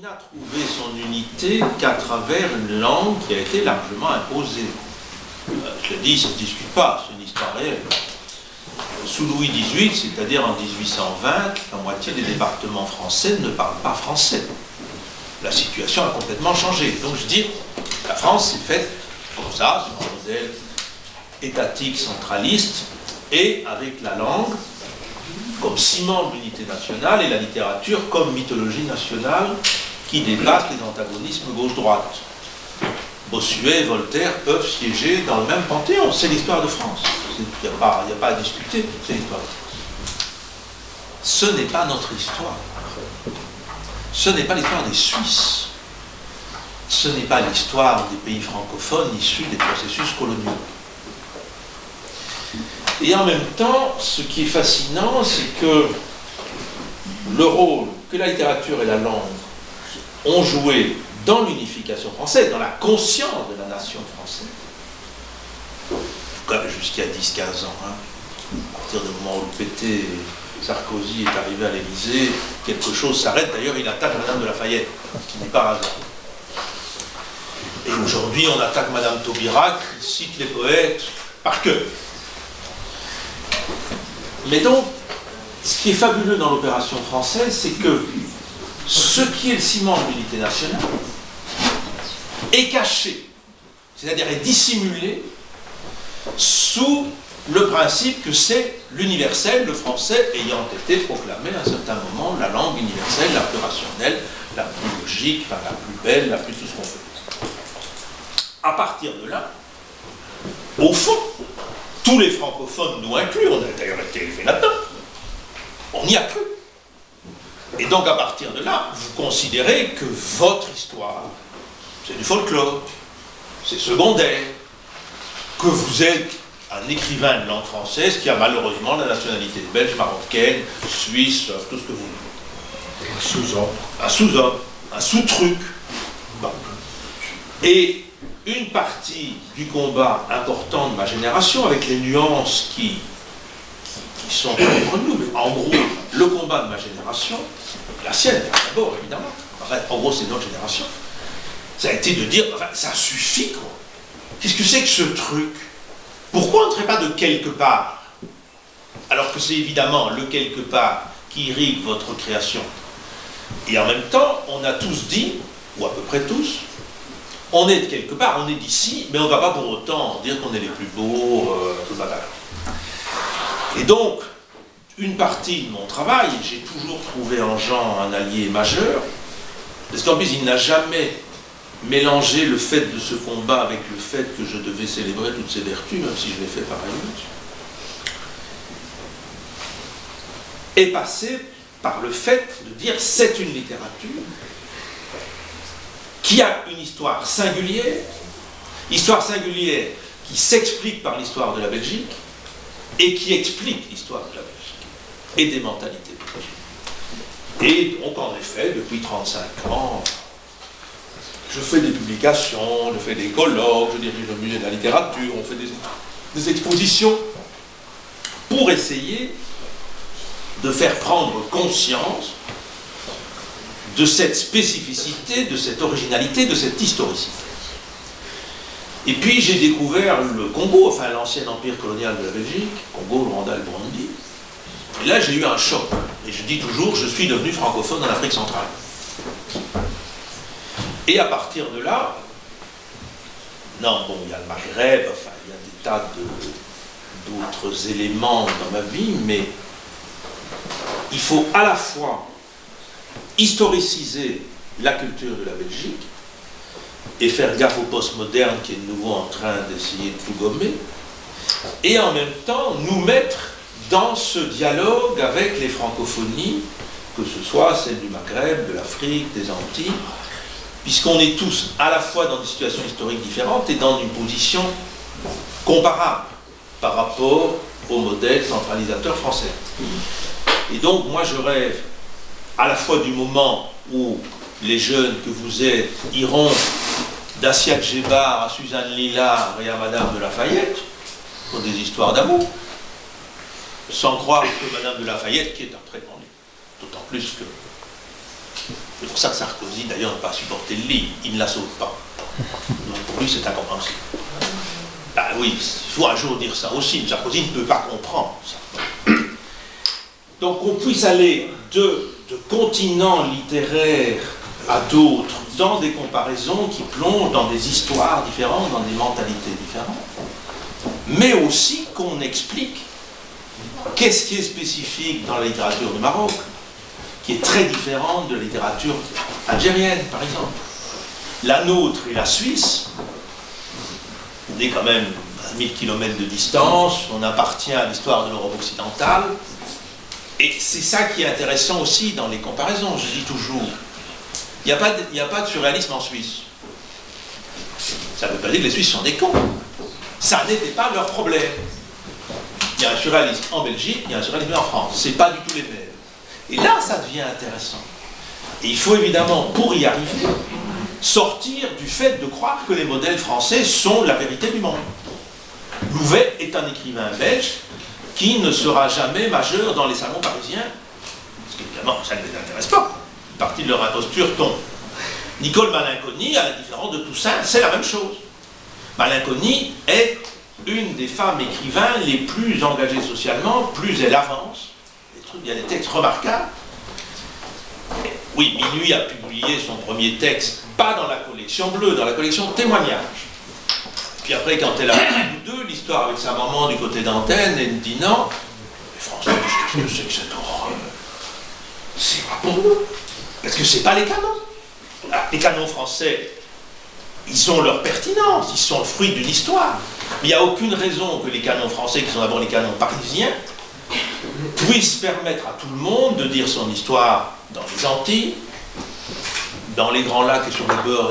n'a trouvé son unité qu'à travers une langue qui a été largement imposée. Je l'ai dit, ça ne se discute pas, c'est une histoire réelle. Sous Louis XVIII, c'est-à-dire en 1820, la moitié des départements français ne parlent pas français. La situation a complètement changé. Donc je dis, la France s'est faite comme ça, sur un modèle étatique, centraliste, et avec la langue comme ciment de l'unité nationale et la littérature comme mythologie nationale qui dépasse les antagonismes gauche-droite. Bossuet et Voltaire peuvent siéger dans le même panthéon. C'est l'histoire de France. Il n'y a pas à discuter, c'est l'histoire de France. Ce n'est pas notre histoire. Ce n'est pas l'histoire des Suisses. Ce n'est pas l'histoire des pays francophones issus des processus coloniaux. Et en même temps, ce qui est fascinant, c'est que le rôle que la littérature et la langue ont joué dans l'unification française, dans la conscience de la nation française, en tout cas jusqu'à 10-15 ans, à partir du moment où le PT Sarkozy est arrivé à l'Élysée, quelque chose s'arrête. D'ailleurs, il attaque Madame de Lafayette, ce qui n'est pas hasard. Et aujourd'hui, on attaque Madame Taubira, qui cite les poètes par cœur. Mais donc, ce qui est fabuleux dans l'opération française, c'est que ce qui est le ciment de l'unité nationale est caché, c'est-à-dire est dissimulé sous le principe que c'est l'universel, le français ayant été proclamé à un certain moment la langue universelle, la plus rationnelle, la plus logique, enfin, la plus belle, la plus tout ce qu'on veut. À partir de là, au fond, tous les francophones, nous inclus, on a d'ailleurs été élevés là-dedans, on y a cru. Et donc à partir de là, vous considérez que votre histoire, c'est du folklore, c'est secondaire, que vous êtes un écrivain de langue française qui a malheureusement la nationalité belge, marocaine, suisse, tout ce que vous voulez. Un sous-homme. Un sous-homme, un sous-truc. Bon. Et une partie du combat important de ma génération, avec les nuances qui sont entre nous, mais en gros, le combat de ma génération, la sienne d'abord évidemment, enfin, en gros c'est notre génération, ça a été de dire, enfin, ça suffit quoi. Qu'est-ce que c'est que ce truc? Pourquoi on ne serait pas de quelque part? Alors que c'est évidemment le quelque part qui irrigue votre création. Et en même temps, on a tous dit, ou à peu près tous, on est de quelque part, on est d'ici, mais on ne va pas pour autant dire qu'on est les plus beaux, tout ça. Et donc, une partie de mon travail, j'ai toujours trouvé en Jean un allié majeur, parce qu'en plus, il n'a jamais mélangé le fait de ce combat avec le fait que je devais célébrer toutes ses vertus, même si je l'ai fait par ailleurs, est passé par le fait de dire c'est une littérature qui a une histoire singulière qui s'explique par l'histoire de la Belgique et qui explique l'histoire de la Belgique et des mentalités belges. Et donc en effet, depuis 35 ans, je fais des publications, je fais des colloques, je dirige le musée de la littérature, on fait des expositions pour essayer de faire prendre conscience de cette spécificité, de cette originalité, de cette historicité. Et puis j'ai découvert le Congo, enfin l'ancien empire colonial de la Belgique, Congo, Rwanda, le Burundi. Et là j'ai eu un choc. Et je dis toujours, je suis devenu francophone en Afrique centrale. Et à partir de là, non, bon, il y a le Maghreb, enfin il y a des tas d'autres éléments dans ma vie, mais il faut à la fois historiciser la culture de la Belgique et faire gaffe au postmoderne qui est de nouveau en train d'essayer de tout gommer, et en même temps nous mettre dans ce dialogue avec les francophonies, que ce soit celle du Maghreb, de l'Afrique, des Antilles, puisqu'on est tous à la fois dans des situations historiques différentes et dans une position comparable par rapport au modèle centralisateur français. Et donc moi je rêve à la fois du moment où les jeunes que vous êtes iront d'Assiat Gébar à Suzanne Lillard et à Madame de Lafayette pour des histoires d'amour, sans croire que Madame de Lafayette, qui est un très grand livre, d'autant plus que C'est pour ça que Sarkozy, d'ailleurs, n'a pas supporté le livre. Il ne la sauve pas. Donc pour lui, c'est incompréhensible. Ah oui, il faut un jour dire ça aussi. Sarkozy ne peut pas comprendre ça. Donc qu'on puisse aller de continents littéraires à d'autres, dans des comparaisons qui plongent dans des histoires différentes, dans des mentalités différentes, mais aussi qu'on explique qu'est-ce qui est spécifique dans la littérature du Maroc, qui est très différente de la littérature algérienne, par exemple. La nôtre et la Suisse, on est quand même à 1000 km de distance, on appartient à l'histoire de l'Europe occidentale, et c'est ça qui est intéressant aussi dans les comparaisons, je dis toujours. Il n'y a pas de surréalisme en Suisse. Ça ne veut pas dire que les Suisses sont des cons. Ça n'était pas leur problème. Il y a un surréalisme en Belgique, il y a un surréalisme en France. Ce n'est pas du tout les mêmes. Et là, ça devient intéressant. Et il faut évidemment, pour y arriver, sortir du fait de croire que les modèles français sont la vérité du monde. Louvet est un écrivain belge qui ne sera jamais majeur dans les salons parisiens, parce qu'évidemment, ça ne les intéresse pas. Une partie de leur imposture tombe. Nicole Malinconi, à la différence de Toussaint, c'est la même chose. Malinconi est une des femmes écrivains les plus engagées socialement, plus elle avance. Il y a des textes remarquables. Oui, Minuit a publié son premier texte, pas dans la collection bleue, dans la collection témoignages. Puis après, quand elle a fait nous deux, l'histoire avec sa maman du côté d'Antenne, elle me dit non. Mais François, qu'est-ce que c'est que cette horreur? C'est pas pour nous. Parce que c'est pas les canons. Les canons français, ils ont leur pertinence, ils sont le fruit d'une histoire. Mais il n'y a aucune raison que les canons français, qui sont d'abord les canons parisiens, puissent permettre à tout le monde de dire son histoire dans les Antilles, dans les Grands Lacs et sur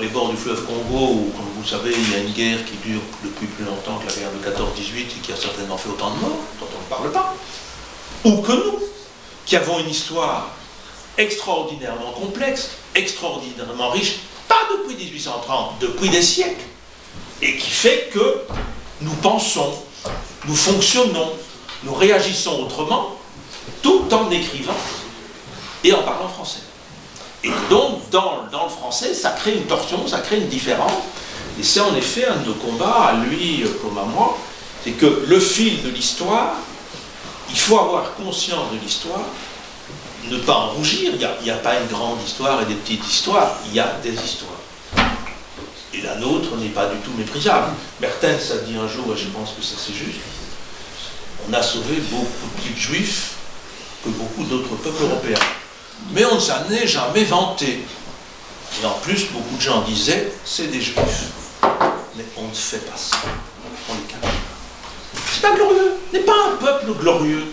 les bords du fleuve Congo, où, comme vous savez, il y a une guerre qui dure depuis plus longtemps que la guerre de 14-18 et qui a certainement fait autant de morts, dont on ne parle pas. Ou que nous, qui avons une histoire extraordinairement complexe, extraordinairement riche, pas depuis 1830, depuis des siècles, et qui fait que nous pensons, nous fonctionnons, nous réagissons autrement, tout en écrivant et en parlant français. Et donc, dans le français, ça crée une torsion, ça crée une différence, et c'est en effet un de nos combats, à lui comme à moi, c'est que le fil de l'histoire, il faut avoir conscience de l'histoire, ne pas en rougir, il n'y a pas une grande histoire et des petites histoires, il y a des histoires. Et la nôtre n'est pas du tout méprisable. Mertens a dit un jour, et je pense que ça c'est juste, on a sauvé beaucoup plus de juifs que beaucoup d'autres peuples européens. Mais on ne s'en est jamais vanté. Et en plus, beaucoup de gens disaient, c'est des juifs. Mais on ne fait pas ça. On les cache. C'est pas glorieux. On n'est pas un peuple glorieux.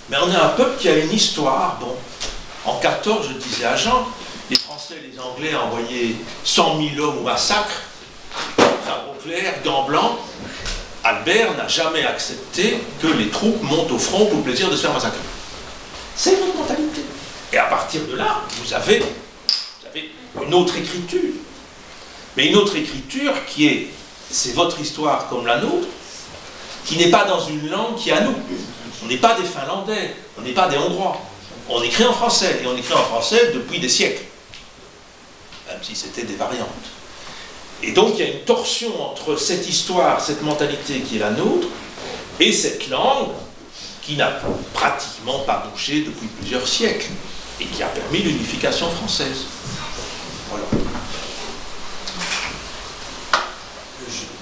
Mais on est un peuple qui a une histoire. Bon, en 14, je disais à Jean, les Français et les Anglais ont envoyé 100 000 hommes au massacre. Drapeau clair, gants blancs. Albert n'a jamais accepté que les troupes montent au front pour le plaisir de se faire massacrer. C'est notre mentalité. Et à partir de là, vous avez une autre écriture. Mais une autre écriture qui est, c'est votre histoire comme la nôtre, qui n'est pas dans une langue qui est à nous. On n'est pas des Finlandais, on n'est pas des Hongrois. On écrit en français, et on écrit en français depuis des siècles. Même si c'était des variantes. Et donc il y a une torsion entre cette histoire, cette mentalité qui est la nôtre, et cette langue qui n'a pratiquement pas bougé depuis plusieurs siècles, et qui a permis l'unification française. Voilà.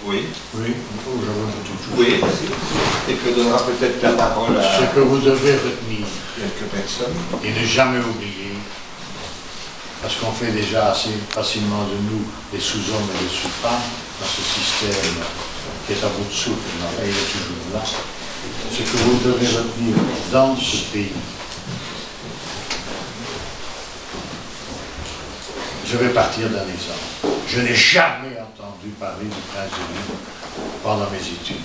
Oui. Oui, Oui. Et que donnera peut-être la parole à ce que vous devez retenir quelques personnes. et ne jamais oublier, parce qu'on fait déjà assez facilement de nous des sous-hommes et des sous-femmes dans ce système qui est à bout de souffle, mais il est toujours là. Ce que vous devez retenir dans ce pays, je vais partir d'un exemple. Je n'ai jamais entendu parler du prince de Ligne pendant mes études.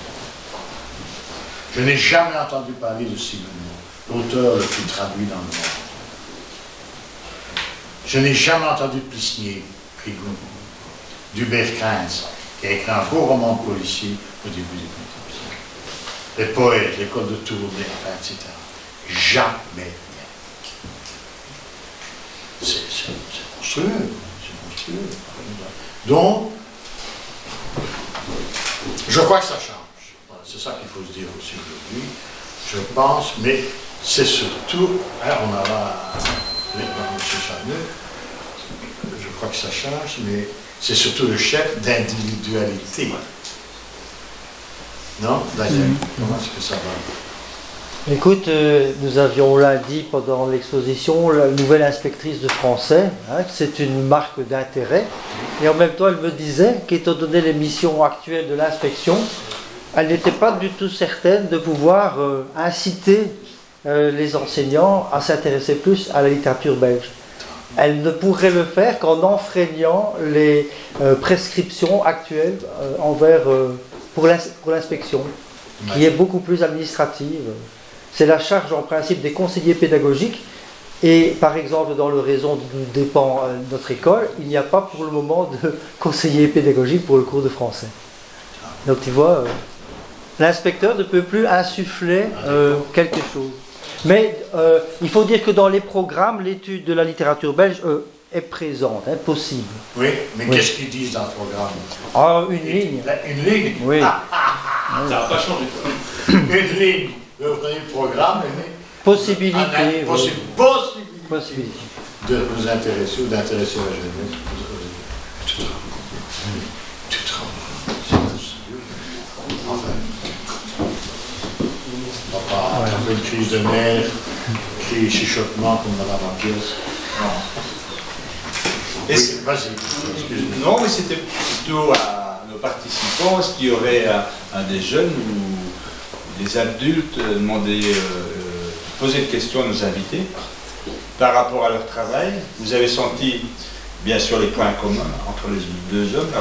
Je n'ai jamais entendu parler de Simenon, l'auteur le plus traduit dans le monde. Je n'ai jamais entendu de Plisnier, Prigou, d'Hubert Quinze, qui a écrit un beau roman policier au début du XXe siècle. Les poètes, l'école de Tournai, etc. Jamais rien. C'est monstrueux. C'est monstrueux. Donc, je crois que ça change. Voilà, c'est ça qu'il faut se dire aussi aujourd'hui. Je pense, mais c'est surtout, hein, on a là M. Channeux, je crois que ça change, mais c'est surtout le chef d'individualité. Non, Daniel, comment est-ce que ça va? Écoute, nous avions lundi pendant l'exposition la nouvelle inspectrice de français, hein, que c'est une marque d'intérêt, et en même temps elle me disait qu'étant donné les missions actuelles de l'inspection, elle n'était pas du tout certaine de pouvoir inciter les enseignants à s'intéresser plus à la littérature belge. Elle ne pourrait le faire qu'en enfreignant les prescriptions actuelles pour l'inspection, qui est beaucoup plus administrative. C'est la charge en principe des conseillers pédagogiques, et par exemple dans le réseau d'où dépend notre école, il n'y a pas pour le moment de conseiller pédagogique pour le cours de français. Donc tu vois, l'inspecteur ne peut plus insuffler quelque chose. Mais il faut dire que dans les programmes, l'étude de la littérature belge est présente, hein, possible. Oui, mais oui. Qu'est-ce qu'ils disent dans le programme? Ah, une ligne. Une ligne? Oui. Ça n'a pas changé. Une ligne. Vous prenez le programme, Possibilité. Oui. Possibilité de nous intéresser ou d'intéresser la jeunesse. Tu te rends. Enfin. Pas un peu une crise de nerfs, crise chuchotement comme Madame la pièce. Et Oui, vas-y, excuse-moi. non, mais c'était plutôt à nos participants. Est-ce qu'il y aurait un des jeunes ou des adultes poser des questions à nos invités par rapport à leur travail? Vous avez senti, bien sûr, les points communs entre les deux hommes.